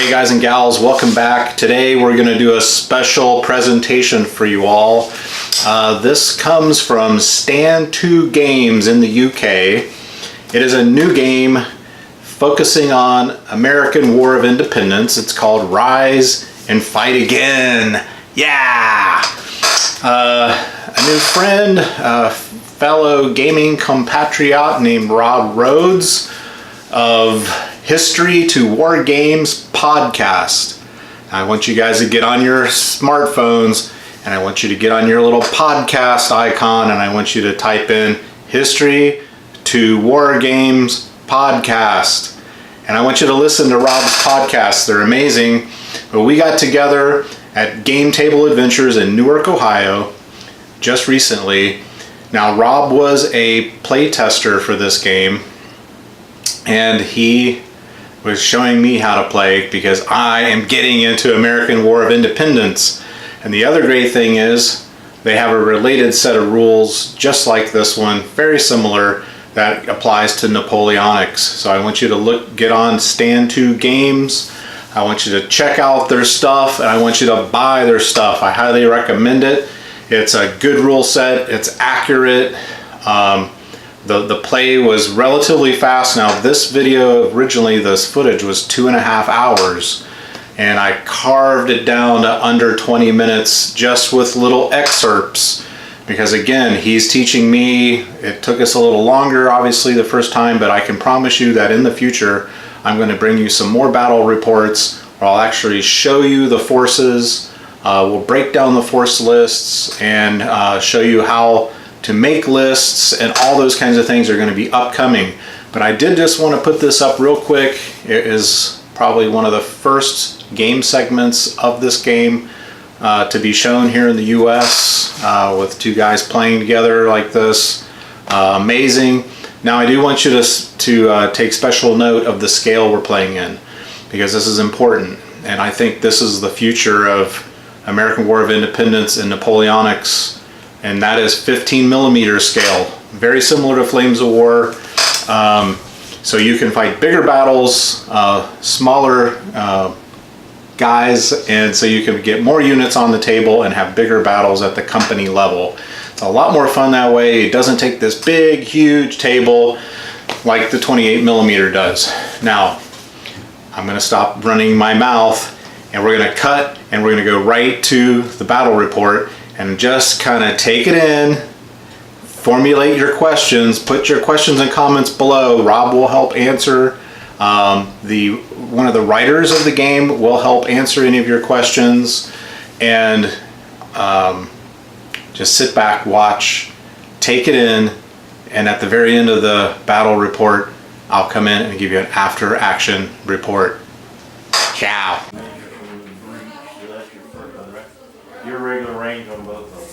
Hey guys and gals, welcome back. Today we're going to do a special presentation for you all. This comes from Stand 2 Games in the UK. It is a new game focusing on American War of Independence. It's called Rise and Fight Again. Yeah! A new friend, a fellow gaming compatriot named Rhodes of History to Wargames podcast. I want you guys to get on your smartphones and I want you to get on your little podcast icon and I want you to type in History to Wargames podcast. And I want you to listen to Rob's podcasts. They're amazing. But we got together at Game Table Adventures in Newark, Ohio just recently. Now Rob was a play tester for this game and he was showing me how to play because I am getting into American War of Independence. And the other great thing is they have a related set of rules just like this one, very similar, that applies to Napoleonics. So I want you to get on Stand 2 Games. I want you to check out their stuff and I want you to buy their stuff. I highly recommend it. It's a good rule set, it's accurate. The play was relatively fast. Now this video, originally this footage was 2.5 hours and I carved it down to under 20 minutes just with little excerpts because again, he's teaching me. It took us a little longer obviously the first time, but I can promise you that in the future I'm going to bring you some more battle reports where I'll actually show you the forces. We'll break down the force lists and show you how to make lists, and all those kinds of things are going to be upcoming. But I did just want to put this up real quick. It is probably one of the first game segments of this game to be shown here in the US with two guys playing together like this. Amazing. Now I do want you to take special note of the scale we're playing in because this is important, and I think this is the future of American War of Independence and Napoleonics. And that is 15mm scale, very similar to Flames of War. So you can fight bigger battles, smaller guys, and so you can get more units on the table and have bigger battles at the company level. It's a lot more fun that way. It doesn't take this big, huge table like the 28mm does. Now, I'm gonna stop running my mouth and we're gonna cut and we're gonna go right to the battle report and just kind of take it in, formulate your questions, put your questions and comments below. Rob will help answer. One of the writers of the game will help answer any of your questions, and just sit back, watch, take it in, and at the very end of the battle report, I'll come in and give you an after action report. Ciao. Your regular range on both of them.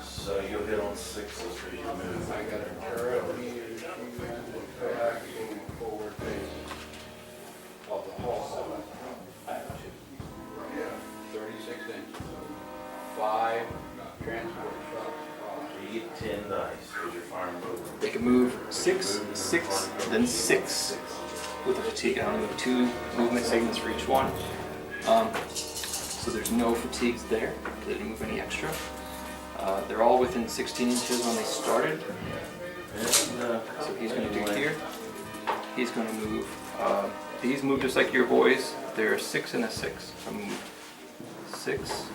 So you'll hit on 6 as you move. I got a forward of the whole 36 inches. 5 transport shots. You get 10 dice because you're firing both. They can move 6, 6, then 6 with a fatigue. I only have 2 movement segments for each one. So there's no fatigues there. They didn't move any extra. They're all within 16 inches when they started. So he's going to do here. He's going to move. These move just like your boys. They're a 6 and a 6. So move 6.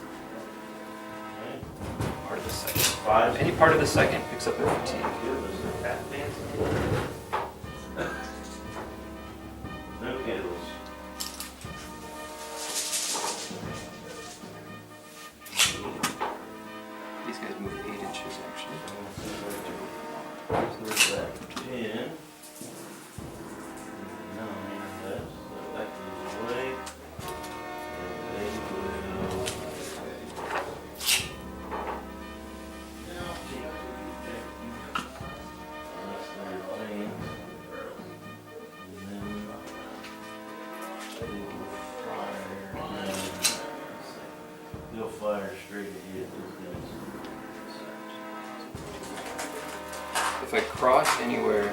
Part of the second. 5. Any part of the second picks up their fatigue. No candles. These guys move 8 inches actually. So there's that 10. 9, that goes away. And they will. That's their thing. And then they will fire. They'll fire straight ahead. If I cross anywhere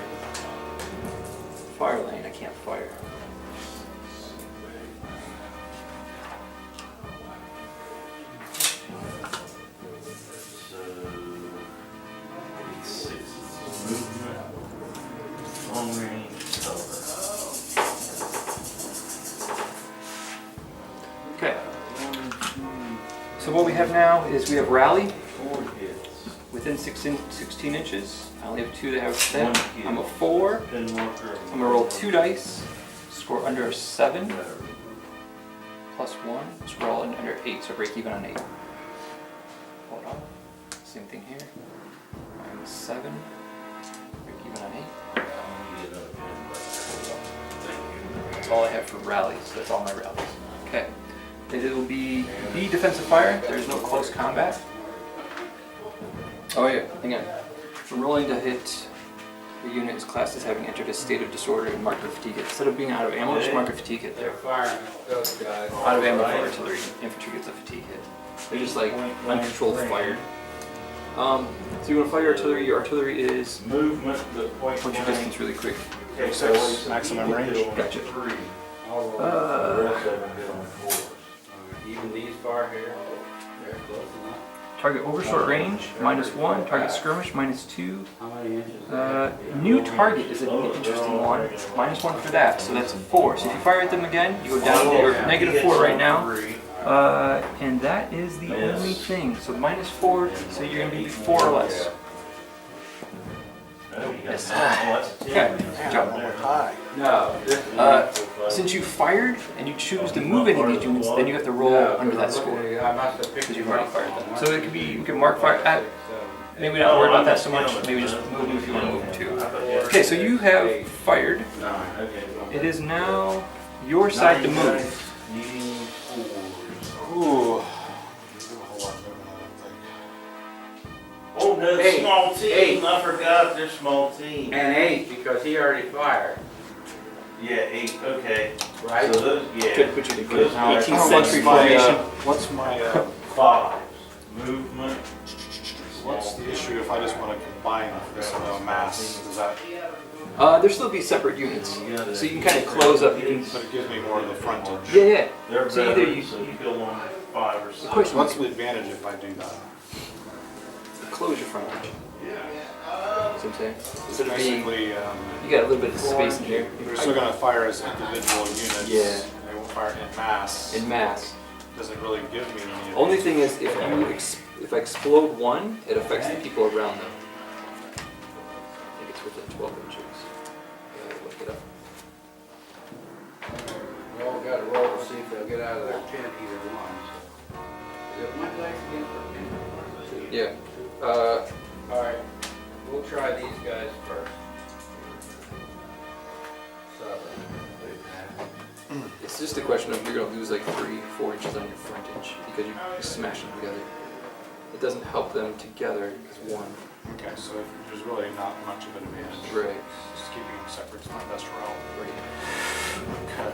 fire lane, I can't fire. what we have now is we have rally 4 hits. within 16 inches. I only have 2 that have that. One hit. I'm a 4. Pin marker. I'm gonna roll 2 dice. Score under a 7. Plus 1. Scroll under 8, so break even on 8. Hold on. Same thing here. I'm a 7. Break even on 8. That's all I have for rallies. So that's all my rallies. Okay. It will be B, defensive fire. There's no close combat. Oh yeah, hang on. I'm rolling to hit. The unit is classed as having entered a state of disorder and marked with fatigue. Instead of being out of ammo, just mark a fatigue hit. They're firing those guys. Out of ammo for artillery. Infantry gets a fatigue hit. They're just like uncontrolled fire. So you want to fire artillery. Your artillery is Movement, the point what's your blank. distance really quick. Okay, So so maximum range. Gotcha. 3. The rest of them hit on 4s. Even these far here, they're close enough. Target over short range, -1. Target skirmish, -2. How many inches? New target is an interesting one. -1 for that, so that's a 4. So if you fire at them again, you go down to your -4 right now. And that is the only thing. So -4, so you're going to be 4 or less. Yes. Okay, good job. Hi. No. Since you fired and you choose to move any of these units, then you have to roll under that score. I must have picked Because you've already fired them. So it could be, you can mark fire. Maybe not worry about that so much. Maybe just move them if you want to move them too. Okay, so you have fired. It is now your side to move. Ooh. Oh, no, Hey, small team. hey. I forgot they're small team. And 8 because he already fired. Yeah, 8. Okay. Right. So those, yeah. Could put you to good Those 18th Oh, century what's my, formation. what's my, 5s. Movement. what's the issue if I just want to combine this mass? Does that, There'll still be separate units. So you can kind of close up. You can, but it gives me more of the frontage. yeah. They're So either better, you- so you kill one 5 or 6. The question What's the advantage if I do that? close your frontage. See what I'm saying? Instead of being, Basically, you got a little bit of space in here. we're still going to fire as individual units. Yeah. They won't fire in mass. In mass. Doesn't really give me any. Only thing is, if if I explode one, it affects the people around them. I think it's within 12 inches. Look it up. We all got to roll to see if they'll get out of their tent either one. So. Is it one dice again for tent? Yeah. Alright, we'll try these guys first. 7. It's just a question of you're going to lose like 3-4 inches on your frontage because you smash them together. It doesn't help them together as one. Okay, so there's really not much of an advantage. Right. Just keeping them separate is my best route. Right. Okay.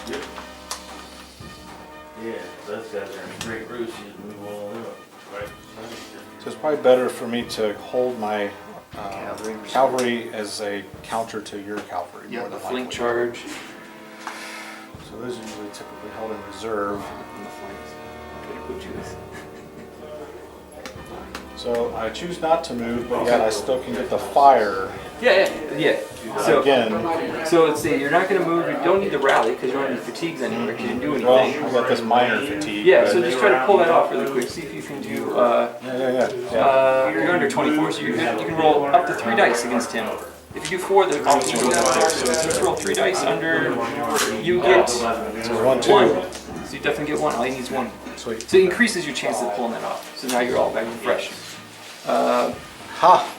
Yep. Yeah, those guys are in straight routes, you just move all up. Right. So it's probably better for me to hold my Cavalry. cavalry as a counter to your cavalry. Yeah, more the than flank likely. charge. So those are usually typically held in reserve. On the flanks. Okay, put you this. So I choose not to move, but yet I still can get the fire Yeah. So again. So let's see, you're not going to move, you don't need to rally because you don't have any fatigues anywhere because you didn't do Well, anything. I got this minor fatigue. Yeah, but- so just try to pull that off really quick. See if you can do, yeah. you're under 24, so you can roll up to 3 dice against him. If you do 4, the option goes up there. So just roll 3 dice under, you get So 1, 2. 1. So you definitely get 1, all you need is 1. Sweet. So it increases your chances of pulling that off. So now you're all back to fresh. Ha!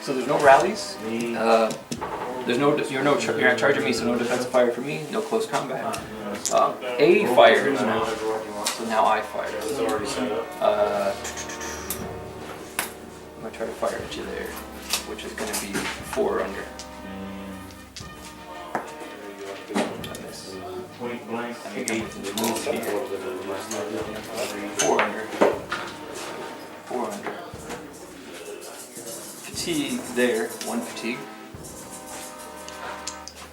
So there's no rallies. You're not charging me, so no defensive fire for me. No close combat. A fires now, so now I fire. I'm gonna try to fire at you there, which is gonna be 4 under. I miss. Point blank. I think I'm within 12 here. 4 under. 4 under. Fatigue there, 1 fatigue.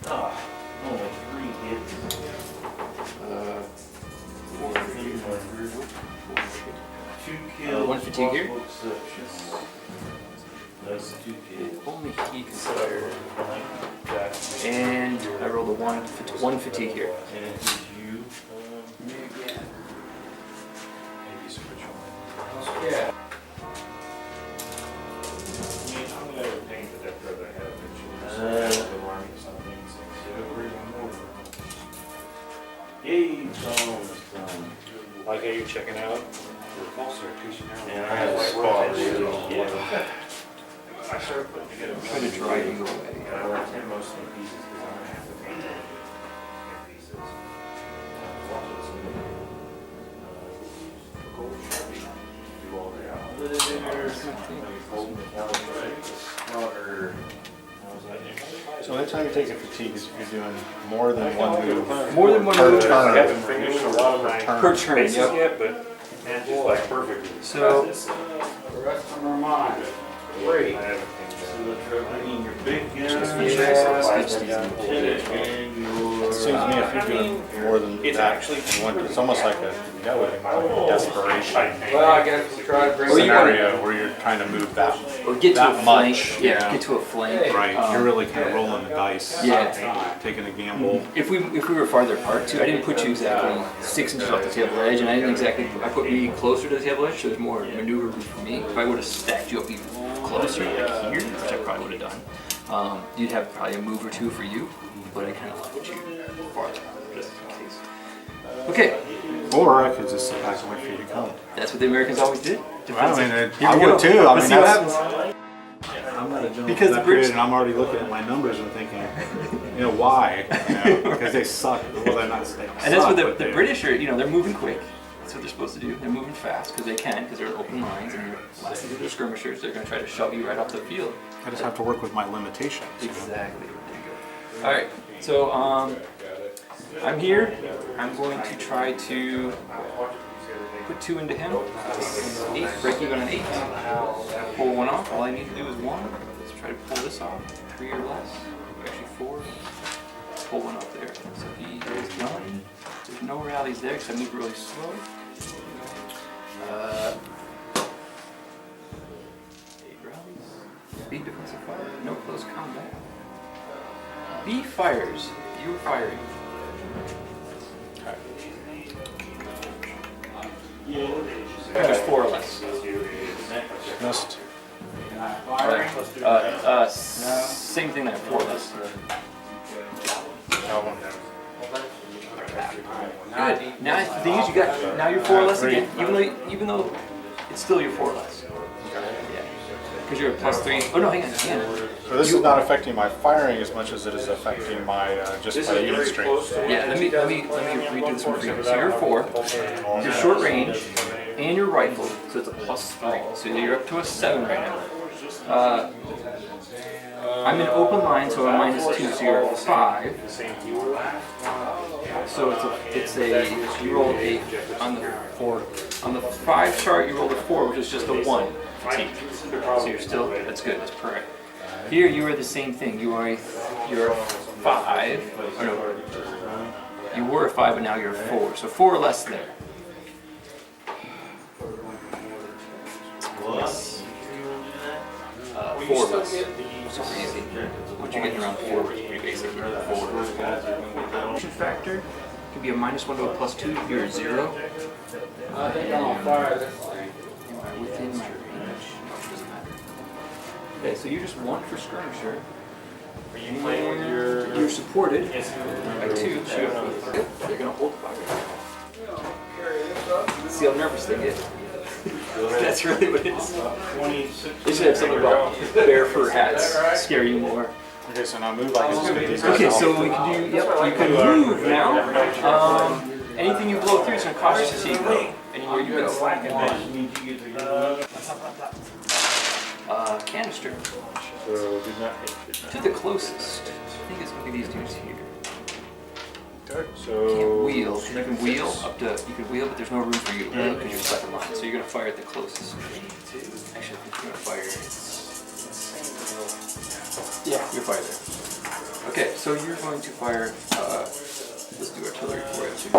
Ah, only 3 hits. 4 under. 2 kills. 1 fatigue here. possible exceptions. That's 2 kills. Only he can fire. And I rolled a 1 fatigue here. And it gives you you, Me again. maybe switch on. Yeah. I mean, I'm gonna paint the depth that I have, it should be alarming something, Yay, it's almost done. Like, are you checking out? And I have a spot really, yeah. I started putting together. Try to dry you away. I left him mostly in pieces because I'm gonna have to paint it in pieces. Gold Sharpie, do all that. Lit it in there, maybe fold metallic, slaughter. So anytime you take a fatigue, is you're doing more than one move. More than one per move. I turn. haven't finished a lot of my Per turn, bases yep. yet, but man, just like perfectly. So, The rest of them are mine. Great. I haven't finished I mean, your big Yeah, guns. sketch these in a little bit. And your. It seems to me if you're doing more than It's that, actually in one, it's almost like a desperation Well, I guess we'll try to bring Or it you up. scenario where you're trying to move that or get to that a much. flank. Yeah, get to a flank. Right, you're really kind of rolling the dice. Yeah. Taking a gamble. If we were farther apart too, I didn't put you exactly 6 inches off the table edge, and I didn't exactly. I put me closer to the table edge, so there's more maneuver room for me. If I would have stacked you up even closer, like here, which I probably would have done, you'd have probably a move or two for you. But I kind of left you farther, just in case. Okay, Or I could just sit back and wait for you to come. that's what the Americans always did. I mean, Here I we go. would too. I Let's mean, see what that's, happens. I'm not a gentleman Because for the that British- period, and I'm already looking at my numbers and thinking, you know, why? You know, because they suck. Well, they're not staying. And that's what the British are, they're moving quick. That's what they're supposed to do. They're moving fast because they can, because they're open lines and you're lasting through their skirmishers. They're going to try to shove you right off the field. I just have to work with my limitations. Exactly. There you go. All right. So I'm here. I'm going to try to put 2 into him. 8. Break even on 8. Pull 1 off. All I need to do is 1. Let's try to pull this off. 3 or less. Actually 4. Pull 1 off there. So he is done. There's no rallies there because I moved really slow. 8 rallies. B defensive fire. No close combat. B fires. You are firing. There's 4 or less. Missed. Same thing there, 4 or less. Good. Now the thing is, now you're 4 or less again, even though it's still your 4 or less. Yeah. Because you're a +3. Oh no, hang on. So this is not affecting my firing as much as it is affecting my just my unit strength. Yeah. Let me redo this one for you. So you're 4. You're short range, and you're rifled, so it's a +3. So you're up to a 7 right now. I'm in open line, so I'm -2, so you're a 5. So you roll a on the 4 on the 5 chart. You rolled a 4, which is just a 1 fatigue. So you're still that's good. That's correct. Here you are the same thing. You're a 5. Oh no, you were a 5, but now you're a 4. So 4 or less there. Yes. 4 or less. Super easy. Once you get around 4, it's pretty basic. 4. Motion factor can be a -1 to a +2. You're a 0. I think I'm on fire this thing. You are within my range. No, it doesn't matter. Okay, so you're just 1 for skirmisher. Are you playing with your... You're supported Yes. by 2, so you're gonna hold the fire. See how nervous they get. That's really what it is. They should have something about bear fur hats scare you more. Okay, so now move like this. Okay, so we can do. Yep, you can move now. Anything you blow through is gonna cost you fatigue. Anywhere you go. Canister So did not hit. to the closest. I think it's gonna be these dudes here. So You can wheel. You can wheel up to. You can wheel, but there's no room for you to wheel because you're second line. So you're gonna fire at the closest. Actually, I think you're gonna fire. Yeah, you're fire there. Okay, so you're going to fire. Let's do artillery for it too.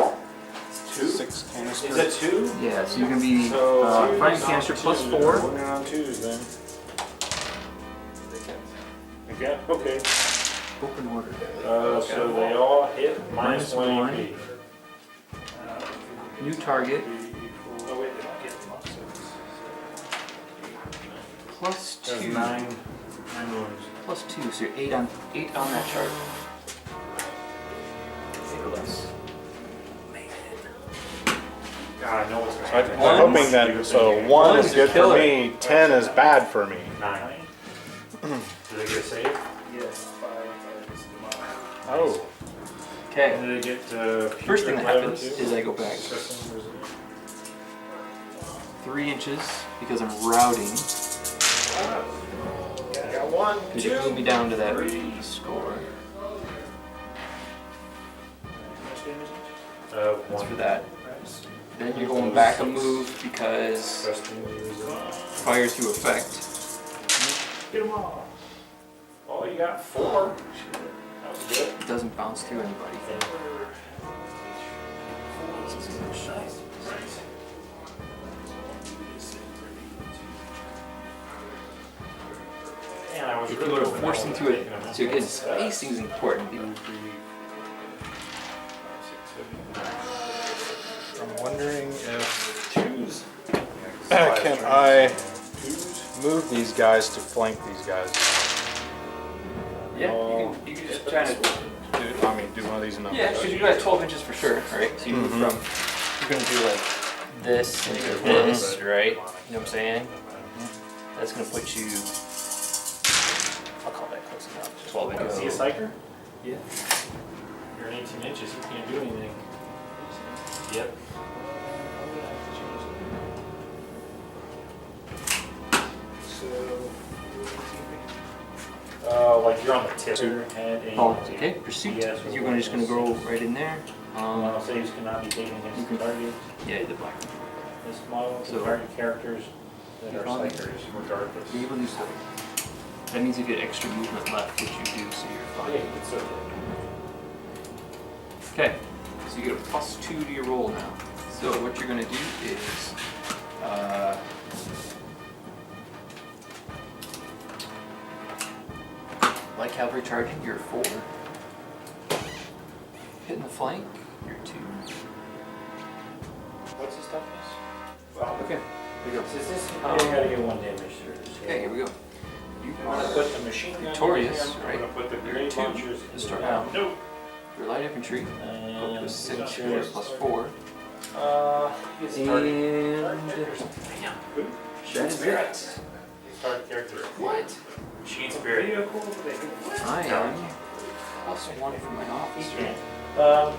6 canisters. Is that 2? Yeah, so you're gonna be firing canister +4. We're on 2s then. Again? Okay. Open order. So they all hit -1 -1. AP. New target. Oh wait, they don't get them up, so Plus there's 2. nine wounds. Plus 2, so you're 8 on that chart. 8 or less. God, I know what's I'm going to happen. hoping that, so 1 One is is a good for killer. me, 10 is bad for me. 9. Did they get a save? Yes, 5. Oh. Okay. And did they get First thing that whatever happens too? is I go back Stressing resilience? 3 inches because I'm routing. I got 1, Because you move me down to that score. That's 1 for that. Then you're going back a move because Stressing resilience. fire through effect. Get them all. Oh, you got 4. That was good. It doesn't bounce through anybody. Man, I was If you really were hoping forcing that through one it, was so again, taking spacing is important. 2, 3, 4, 5, 6, 7, 8. I'm wondering if twos. Can I move these guys to flank these guys? Yeah, you can just try to. Do one of these enough? Yeah, because you got 12 inches for sure, right? So you move from, you're going to do like this and this, right? You know what I'm saying? That's going to put you, I'll call that close enough, 12 inches. See a psyker? Yeah. You're in 18 inches, you can't do anything. Yep. Like you're on the tip of your head. And Oh, okay, pursuit. Yes, You're gonna just going to go right in there. Model saves cannot be taken against the target. Yeah, the black. This model So- can target characters that are Fine. psychers regardless. You're able to do so. That means you get extra movement left, which you do, so you're Yeah, fine. you can still do Okay, so you get a +2 to your roll now. So what you're gonna do is, light cavalry charging, you're 4. Hitting the flank, you're 2. What's his toughness? Well, Okay, there you go. Is this? Yeah, you gotta get 1 damage through. Okay, here we go. You I'm gonna put the machine gun Victorious, in here. right? I'm gonna put the You're grenade 2 launchers to in start the out. Nope. Your light infantry, go to a 6, you get a +4. It's target. And Damn. that is it. Target character. What? Machine spirit. I am +1 for my officer. Well,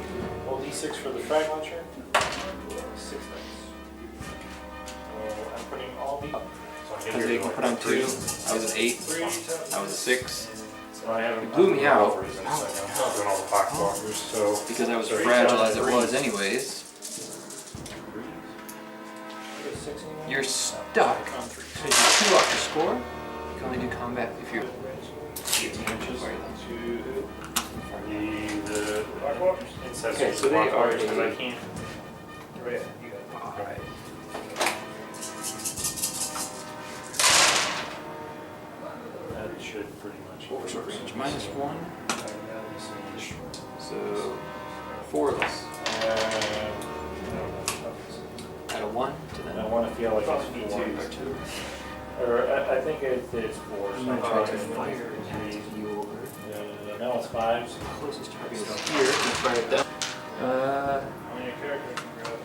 D6 for the frag launcher. 6 dice. So I'm putting all the. So Because they can put on 2. I was an 8. I was a 6. So I have It blew me out. I'm not doing all the box walkers, so. Because I was So fragile as it 3. was anyways. 6 anymore? You're stuck. Because you're 2 off your score. You can only do combat if you're 18 inches. Where are you? The box walkers? It says Okay, so they box are walkers, 'cause I a- can't. Alright. That should pretty much. What was short range? -1. So 4 of us. Add a 1 to I that. want to feel like it's Me 4. too. Or 2. Or I think it's 4. So You I'm try to trying fire to at your no, it's 5s. closest target is here. You fire it down. How many characters can grab?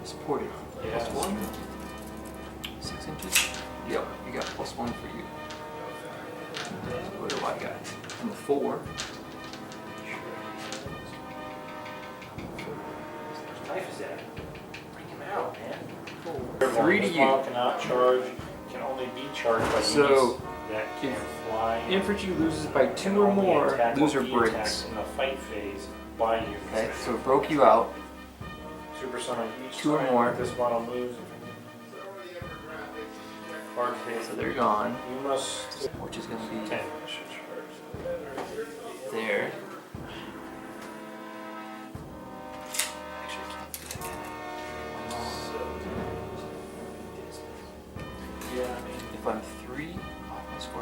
Supported. Yeah. +1. 6 inches. Yep, you got +1 for you. What do I got? And the 4. Knife is at? Bring him out, man. 3 to This you. model cannot charge, can only be charged by So, units that can if fly. Infantry loses by and 2 or only more, attack lose or or be breaks. attacked in the fight phase by units. Okay, so it broke you out. Supersonic each 2 or time more. this model moves. Hard phase. So they're gone, You must. which is going to be 10. there. Actually, I can't do that, can I? Yeah, I mean. If I'm 3 off my score,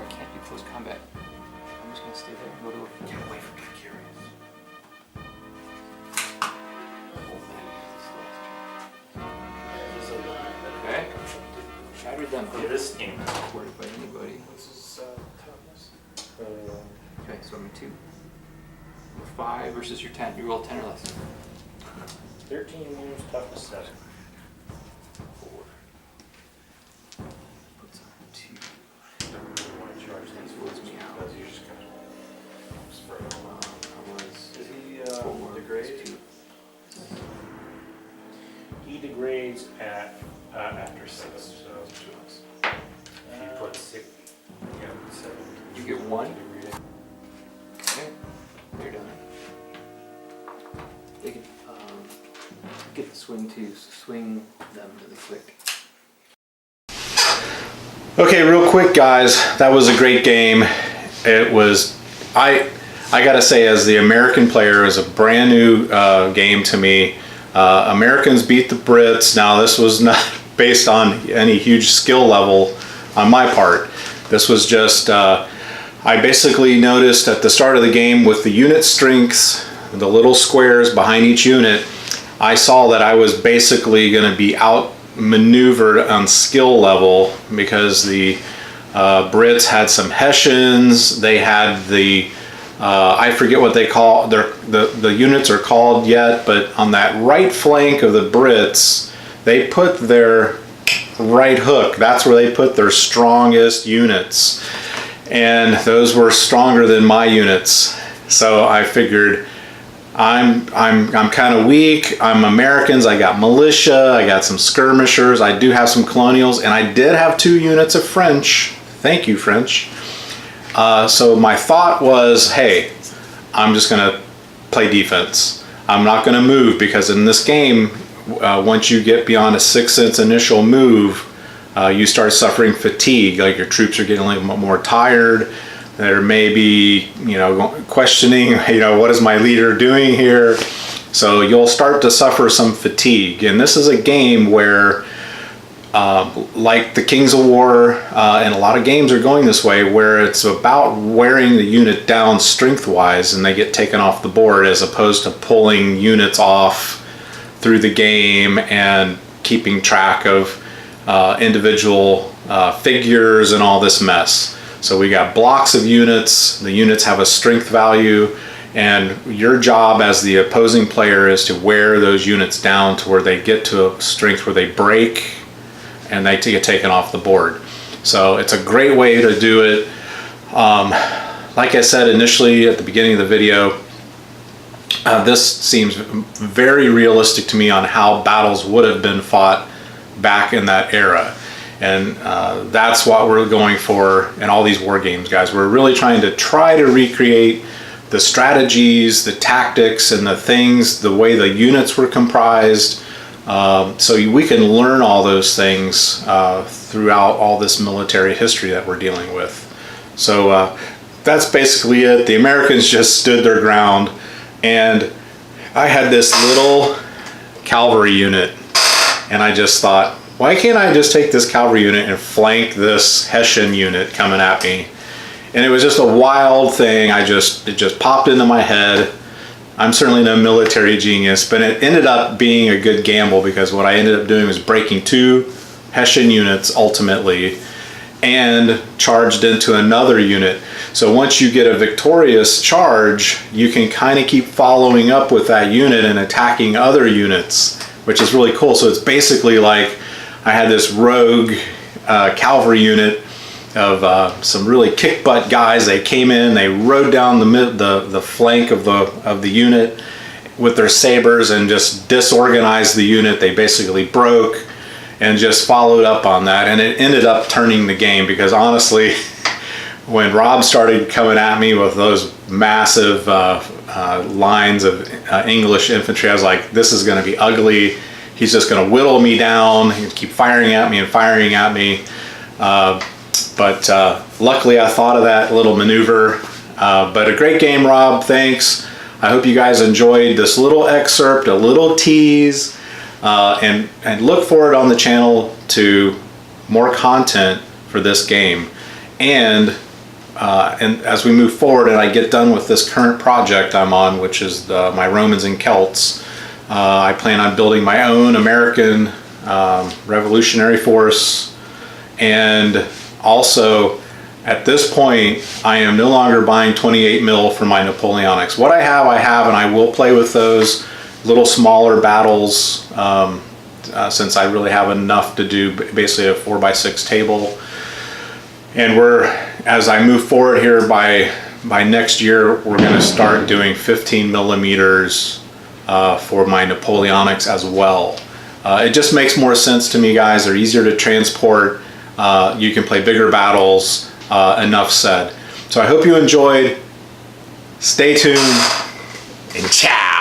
Stay there. Go to a get away from the curious. Okay. Shattered them. Yeah, this ink. Not worried by anybody. This is toughness. Okay, so I'm a 2. 5 versus your 10. You roll 10 or less. 13 moves, toughness 7. 4. Puts on 2. You want to charge these Rules me out. because you're just gonna spray them. I was Is he 4 degrade? 2. He degrades at after 6. So if you put 6, you got 7. You get 1. Degrade. Okay. They're done. They can get the swing too, so swing them really quick. Okay, real quick, guys. That was a great game. It was, I gotta say, as the American player, is a brand new game to me. Americans beat the Brits. Now, this was not based on any huge skill level on my part. This was just, I basically noticed at the start of the game with the unit strengths, the little squares behind each unit, I saw that I was basically going to be outmaneuvered on skill level because the Brits had some Hessians. They had the I forget what they call the units are called yet, but on that right flank of the Brits, they put their right hook. That's where they put their strongest units, and those were stronger than my units. So I figured, I'm kind of weak. I'm Americans. I got militia. I got some skirmishers. I do have some colonials, and I did have 2 units of French. Thank you, French. So my thought was, hey, I'm just gonna play defense. I'm not gonna move, because in this game, once you get beyond a 6th sense initial move, you start suffering fatigue. Like, your troops are getting a little more tired. There may be, questioning, what is my leader doing here? So you'll start to suffer some fatigue. And this is a game where, like the Kings of War, and a lot of games are going this way, where it's about wearing the unit down strength-wise and they get taken off the board, as opposed to pulling units off through the game and keeping track of individual figures and all this mess. So we got blocks of units. The units have a strength value, and your job as the opposing player is to wear those units down to where they get to a strength where they break and they get taken off the board. So it's a great way to do it. Like I said initially at the beginning of the video, this seems very realistic to me on how battles would have been fought back in that era. And that's what we're going for in all these war games, guys. We're really trying to recreate the strategies, the tactics, and the things, the way the units were comprised, so we can learn all those things throughout all this military history that we're dealing with. So that's basically it. The Americans just stood their ground, and I had this little cavalry unit, and I just thought, why can't I just take this cavalry unit and flank this Hessian unit coming at me? And it was just a wild thing. It just popped into my head. I'm certainly no military genius, but it ended up being a good gamble, because what I ended up doing was breaking 2 Hessian units ultimately and charged into another unit. So once you get a victorious charge, you can kind of keep following up with that unit and attacking other units, which is really cool. So it's basically like I had this rogue cavalry unit of some really kick butt guys. They came in, they rode down the flank of the unit with their sabers and just disorganized the unit. They basically broke and just followed up on that, and it ended up turning the game, because honestly, when Rob started coming at me with those massive lines of English infantry, I was like, this is going to be ugly. He's just going to whittle me down and keep firing at me and firing at me. But luckily I thought of that little maneuver. But a great game, Rob. Thanks. I hope you guys enjoyed this little excerpt, a little tease, and look forward on the channel to more content for this game. And and as we move forward and I get done with this current project I'm on, which is my Romans and Celts, I plan on building my own American Revolutionary Force. And also, at this point, I am no longer buying 28 mil for my Napoleonics. What I have, and I will play with those little smaller battles since I really have enough to do basically a 4x6 table. And as I move forward here, by next year, we're going to start doing 15 millimeters for my Napoleonics as well. It just makes more sense to me, guys. They're easier to transport. You can play bigger battles. Enough said. So I hope you enjoyed. Stay tuned and ciao.